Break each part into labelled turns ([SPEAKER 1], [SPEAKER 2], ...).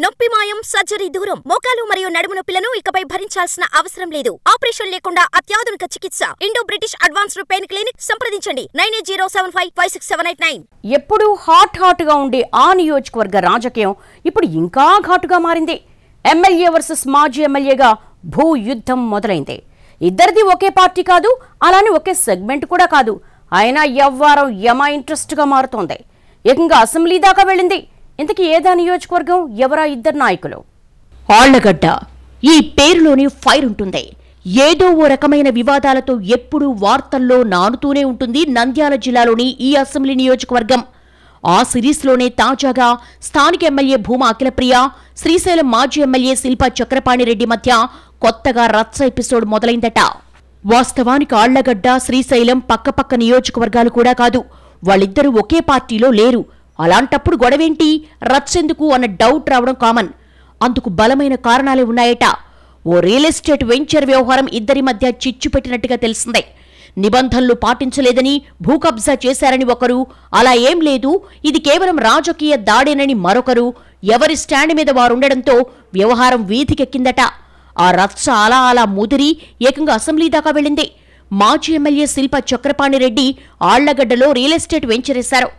[SPEAKER 1] నొప్పి మాయం సర్జరీ దూరం మోకాలు మరియు నడుము నొప్పులను ఇకపై భరించాల్సిన అవసరం లేదు. ఆపరేషన్ లేకుండా అత్యాధునిక చికిత్స Indo British advanced pain clinic సంప్రదించండి 9807556789.
[SPEAKER 2] ఎప్పుడు హాట్ గా ఉండే ఆ నియోజకవర్గ రాజకీయం ఇప్పుడు ఇంకా ఘాటుగా మారింది. ఎమ్మెల్యే వర్సెస్ మాజీ ఎమ్మెల్యేగా భూ యుద్ధం మొదలైంది. ఇద్దరిది ఒకే పార్టీ కాదు, అలానే ఒకే సెగ్మెంట్ కూడా కాదు. అయినా ఎవ్వారం యమ ఇంట్రెస్ట్ గా మారుతోంది. ఏకంగా అసెంబ్లీ దాకా వెళ్ళింది. ఇంతకీ ఏదా నియోజకవర్గం, ఎవరా ఇద్దరు నాయకులు?
[SPEAKER 3] ఆళ్లగడ్డ. ఈ పేరులోని ఫైర్ ఉంటుంది. ఏదో ఓ రకమైన వివాదాలతో ఎప్పుడూ వార్తల్లో నానుతూనే ఉంటుంది నంద్యాల జిల్లాలోని ఈ అసెంబ్లీ నియోజకవర్గం. ఆ సిరీస్లోనే తాజాగా స్థానిక ఎమ్మెల్యే భూమా అఖిలప్రియ, శ్రీశైలం మాజీ ఎమ్మెల్యే శిల్పా చక్రపాణిరెడ్డి మధ్య కొత్తగా రచ్చ ఎపిసోడ్ మొదలైందట. వాస్తవానికి ఆళ్లగడ్డ, శ్రీశైలం పక్కపక్క నియోజకవర్గాలు కూడా కాదు. వాళ్ళిద్దరూ ఒకే పార్టీలో లేరు. అలాంటప్పుడు గొడవేంటి, రచ్చెందుకు అన్న డౌట్ రావడం కామన్. అందుకు బలమైన కారణాలే ఉన్నాయట. ఓ రియల్ ఎస్టేట్ వెంచర్ వ్యవహారం ఇద్దరి మధ్య చిచ్చు పెట్టినట్టుగా తెలిసిందే. నిబంధనలు పాటించలేదని, భూ కబ్జా చేశారని ఒకరు, అలా ఏం లేదు, ఇది కేవలం రాజకీయ దాడేనని మరొకరు, ఎవరి స్టాండ్ మీద వారుండడంతో వ్యవహారం వీధికెక్కిందట. ఆ రచ్చ అలా ముదిరి ఏకంగా అసెంబ్లీ దాకా వెళ్ళింది. మాజీ ఎమ్మెల్యే శిల్పా చక్రపాణిరెడ్డి ఆళ్లగడ్డలో రియల్ ఎస్టేట్ వెంచరేశారు.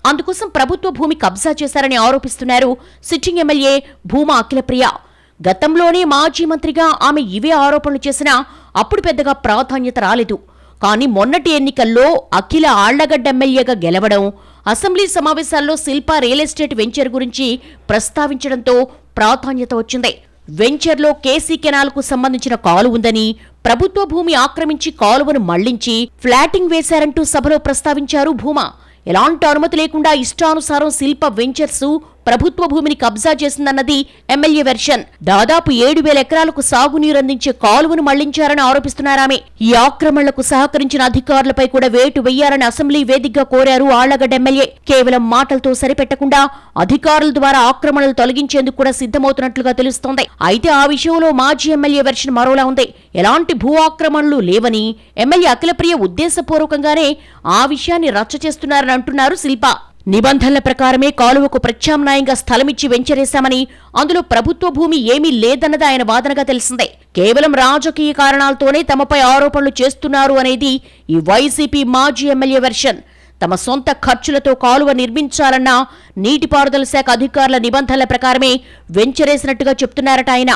[SPEAKER 3] అందుకోసం ప్రభుత్వ భూమి కబ్జా చేశారని ఆరోపిస్తున్నారు సిట్టింగ్ ఎమ్మెల్యే భూమా అఖిలప్రియ. గతంలోనే మాజీ మంత్రిగా ఆమె ఇవే ఆరోపణలు చేసినా అప్పుడు పెద్దగా ప్రాధాన్యత రాలేదు. కానీ మొన్నటి ఎన్నికల్లో అఖిల ఆళ్లగడ్డ ఎమ్మెల్యేగా గెలవడం, అసెంబ్లీ సమావేశాల్లో శిల్పా రియల్ ఎస్టేట్ వెంచర్ గురించి ప్రస్తావించడంతో ప్రాధాన్యత వచ్చింది. వెంచర్లో కేసీ కెనాల్కు సంబంధించిన కాలువ ఉందని, ప్రభుత్వ భూమి ఆక్రమించి కాలువను మళ్లించి ఫ్లాటింగ్ వేశారంటూ సభలో ప్రస్తావించారు భూమా. ఎలాంటి అనుమతి లేకుండా ఇష్టానుసారం శిల్ప వెంచర్స్ ప్రభుత్వ భూమిని కబ్జా చేసిందన్నది ఎమ్మెల్యే వెర్షన్. దాదాపు 7,000 ఎకరాలకు సాగునీరు అందించే కాలువను మళ్లించారని ఆరోపిస్తున్నారామె. ఈ ఆక్రమణలకు సహకరించిన అధికారులపై కూడా వేటు వెయ్యారని అసెంబ్లీ వేదికగా కోరారు ఆళ్లగడ్డ ఎమ్మెల్యే. కేవలం మాటలతో సరిపెట్టకుండా అధికారుల ద్వారా ఆక్రమణలు తొలగించేందుకు కూడా సిద్ధమవుతున్నట్లుగా తెలుస్తోంది. అయితే ఆ విషయంలో మాజీ ఎమ్మెల్యే వెర్షన్ మరోలా ఉంది. ఎలాంటి భూ ఆక్రమణలు లేవని, ఎమ్మెల్యే అఖిలప్రియ ఉద్దేశపూర్వకంగానే ఆ విషయాన్ని రచ్చ చేస్తున్నారని అంటున్నారు శిల్పా. నిబంధనల ప్రకారమే కాలువకు ప్రత్యామ్నాయంగా స్థలమిచ్చి వెంచరేశామని, అందులో ప్రభుత్వ భూమి ఏమీ లేదన్నది ఆయన వాదనగా తెలిసిందే. కేవలం రాజకీయ కారణాలతోనే తమపై ఆరోపణలు చేస్తున్నారు అనేది ఈ వైసీపీ మాజీ ఎమ్మెల్యే వెర్షన్. తమ సొంత ఖర్చులతో కాలువ నిర్మించాలన్న నీటిపారుదల శాఖ అధికారుల నిబంధనల ప్రకారమే వెంచరేసినట్టుగా చెప్తున్నారట ఆయన.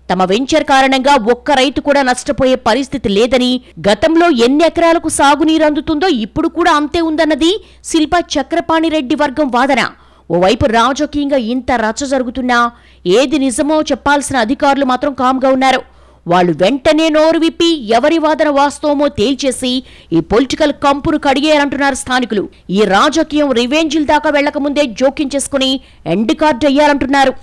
[SPEAKER 3] తమ వెంచర్ కారణంగా ఒక్క రైతు కూడా నష్టపోయే పరిస్థితి లేదని, గతంలో ఎన్ని ఎకరాలకు సాగునీరు అందుతుందో ఇప్పుడు కూడా అంతే ఉందన్నది శిల్పా చక్రపాణిరెడ్డి వర్గం వాదన. ఓవైపు రాజకీయంగా ఇంత రచ్చ జరుగుతున్నా ఏది నిజమో చెప్పాల్సిన అధికారులు మాత్రం కామ్గా ఉన్నారు. వాళ్ళు వెంటనే నోరు విప్పి ఎవరి వాదన వాస్తవమో తేల్చేసి ఈ పొలిటికల్ కంపును కడిగేయాలంటున్నారు స్థానికులు. ఈ రాజకీయం రివెంజిల్ దాకా వెళ్లకముందే జోక్యం చేసుకుని ఎండ్ కార్డ్ అయ్యారంటున్నారు.